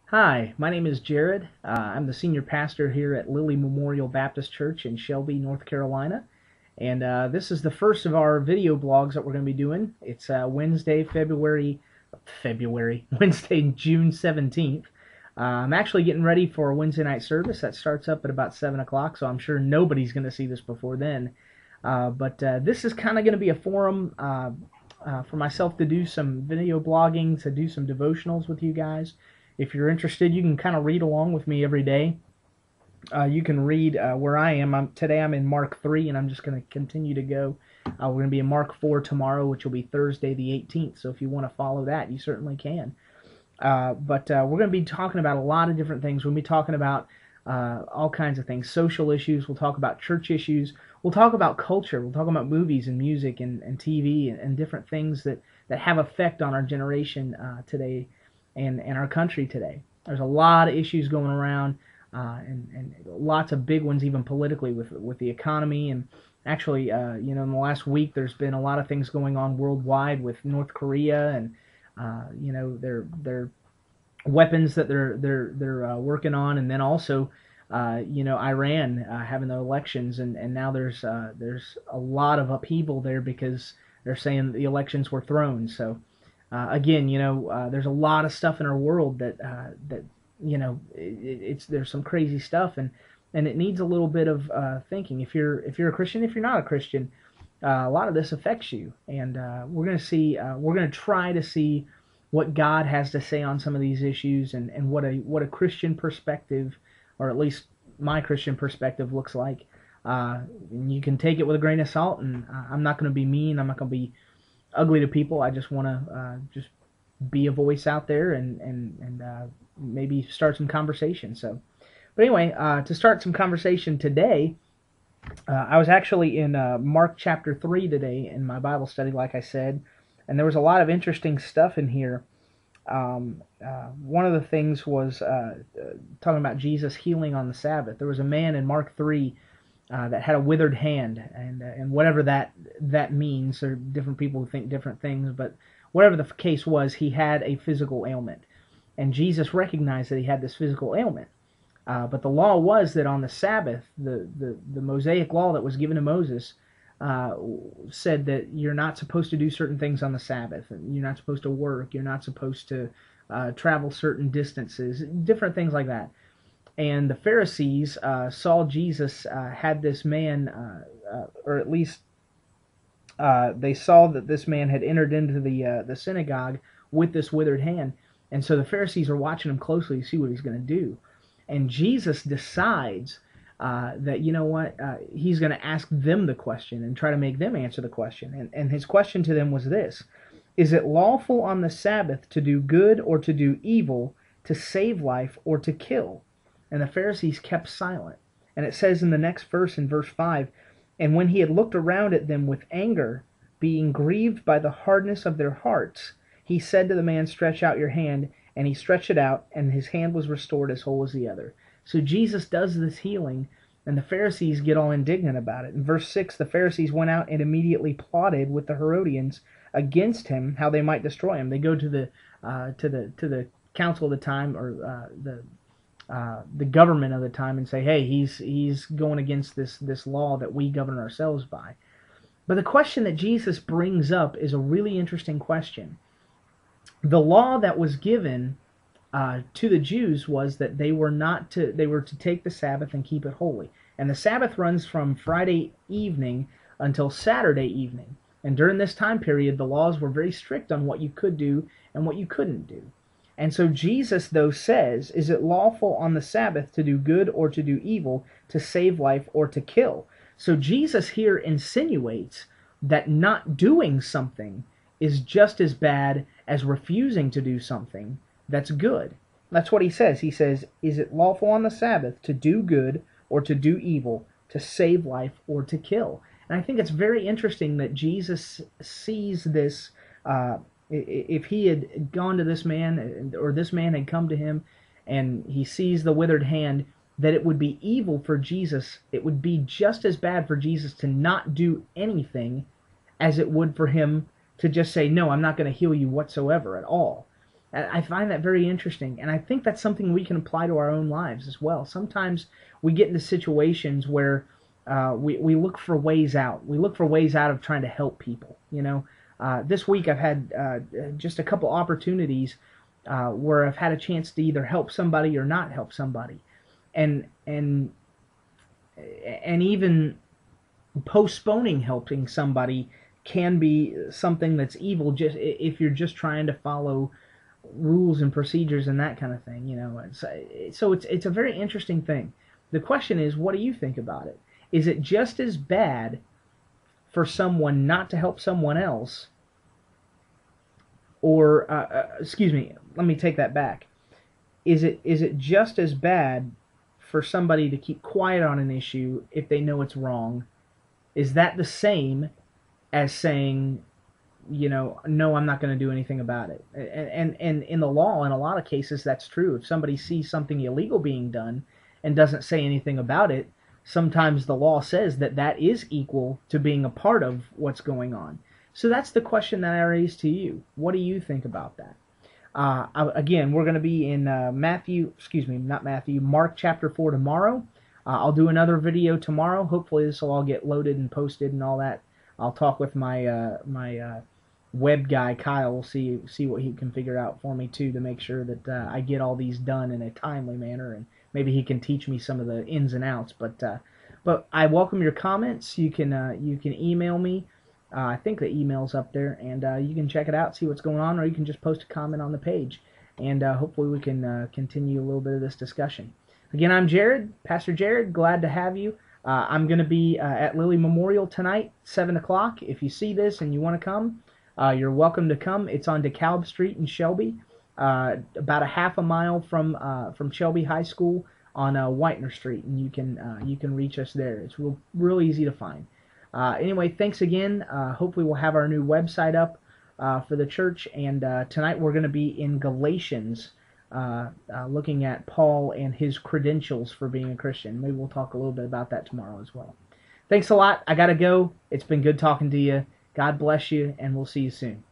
Hi, my name is Jared. I'm the senior pastor here at Lilly Memorial Baptist Church in Shelby, North Carolina. And this is the first of our video blogs that we're going to be doing. It's Wednesday, June 17th. I'm actually getting ready for a Wednesday night service that starts up at about 7 o'clock, so I'm sure nobody's going to see this before then. But this is kind of going to be a forum for myself to do some video blogging, to do some devotionals with you guys. If you're interested, you can kind of read along with me every day. You can read where I am. Today I'm in Mark 3, and I'm just going to continue to go. We're going to be in Mark 4 tomorrow, which will be Thursday the 18th. So if you want to follow that, you certainly can. But we're going to be talking about a lot of different things. We'll be talking about all kinds of things, social issues. We'll talk about church issues. We'll talk about culture. We'll talk about movies and music and TV and different things that have effect on our generation today and our country today. There's a lot of issues going around, and lots of big ones, even politically, with the economy. And actually, in the last week, there's been a lot of things going on worldwide with North Korea and their weapons that they're working on, and then also Iran having the elections, and now there's a lot of upheaval there because they're saying the elections were thrown. So again, there's a lot of stuff in our world that there's some crazy stuff, and it needs a little bit of thinking. If you're a Christian, if you're not a Christian, a lot of this affects you, and we're gonna try to see what God has to say on some of these issues, and what a Christian perspective, or at least my Christian perspective, looks like. You can take it with a grain of salt, and I'm not going to be mean. I'm not going to be ugly to people. I just want to just be a voice out there and maybe start some conversation. So, but anyway, to start some conversation today, I was actually in Mark chapter 3 today in my Bible study, like I said, and there was a lot of interesting stuff in here. One of the things was talking about Jesus healing on the Sabbath. There was a man in Mark 3 that had a withered hand, and whatever that means. There are different people who think different things, but whatever the case was, he had a physical ailment, and Jesus recognized that he had this physical ailment. But the law was that on the Sabbath, the Mosaic law that was given to Moses said that you're not supposed to do certain things on the Sabbath. You're not supposed to work. You're not supposed to travel certain distances, different things like that. And the Pharisees saw Jesus had this man, or at least they saw that this man had entered into the synagogue with this withered hand. And so the Pharisees are watching him closely to see what he's going to do. And Jesus decides that, he's going to ask them the question and try to make them answer the question. And his question to them was this: is it lawful on the Sabbath to do good or to do evil, to save life or to kill? And the Pharisees kept silent. And it says in the next verse, in verse 5, and when he had looked around at them with anger, being grieved by the hardness of their hearts, he said to the man, stretch out your hand. And he stretched it out, and his hand was restored as whole as the other. So Jesus does this healing, and the Pharisees get all indignant about it. In verse 6, the Pharisees went out and immediately plotted with the Herodians against him, how they might destroy him. They go to the council of the time, or the government of the time, and say, hey, he's going against this law that we govern ourselves by. But the question that Jesus brings up is a really interesting question. The law that was given to the Jews was that they were to take the Sabbath and keep it holy. And the Sabbath runs from Friday evening until Saturday evening. And during this time period, the laws were very strict on what you could do and what you couldn't do. And so Jesus, though, says, is it lawful on the Sabbath to do good or to do evil, to save life or to kill? So Jesus here insinuates that not doing something is just as bad as refusing to do something that's good. That's what he says. He says, is it lawful on the Sabbath to do good or to do evil, to save life or to kill? And I think it's very interesting that Jesus sees this. If he had gone to this man, or this man had come to him, and he sees the withered hand, that it would be evil for Jesus. It would be just as bad for Jesus to not do anything as it would for him to just say, no, I'm not going to heal you whatsoever at all. I find that very interesting, and I think that's something we can apply to our own lives as well. Sometimes we get into situations where we look for ways out. We look for ways out of trying to help people. This week I've had just a couple opportunities where I've had a chance to either help somebody or not help somebody, and and and even postponing helping somebody can be something that's evil, just if you're just trying to follow rules and procedures and that kind of thing. So it's a very interesting thing. The question is, what do you think about it? Is it just as bad for someone not to help someone else, or excuse me, let me take that back. Is it just as bad for somebody to keep quiet on an issue if they know it's wrong? Is that the same as saying, no, I'm not going to do anything about it? And in the law, in a lot of cases, that's true. If somebody sees something illegal being done and doesn't say anything about it, sometimes the law says that that is equal to being a part of what's going on. So that's the question that I raise to you. What do you think about that? Again, we're going to be in Mark chapter 4 tomorrow. I'll do another video tomorrow. Hopefully this will all get loaded and posted and all that. I'll talk with my web guy, Kyle. We'll see what he can figure out for me too, to make sure that I get all these done in a timely manner, and maybe he can teach me some of the ins and outs. But I welcome your comments. You can email me. I think the email's up there, and you can check it out, see what's going on, or you can just post a comment on the page, and hopefully we can continue a little bit of this discussion. Again, I'm Jared, Pastor Jared. Glad to have you. I'm going to be at Lilly Memorial tonight, 7 o'clock. If you see this and you want to come, you're welcome to come. It's on DeKalb Street in Shelby, about a half a mile from Shelby High School on Whitener Street, and you can reach us there. It's real easy to find. Anyway, thanks again. Hopefully we'll have our new website up for the church, and tonight we're going to be in Galatians, looking at Paul and his credentials for being a Christian. Maybe we'll talk a little bit about that tomorrow as well. Thanks a lot. I got to go. It's been good talking to you. God bless you, and we'll see you soon.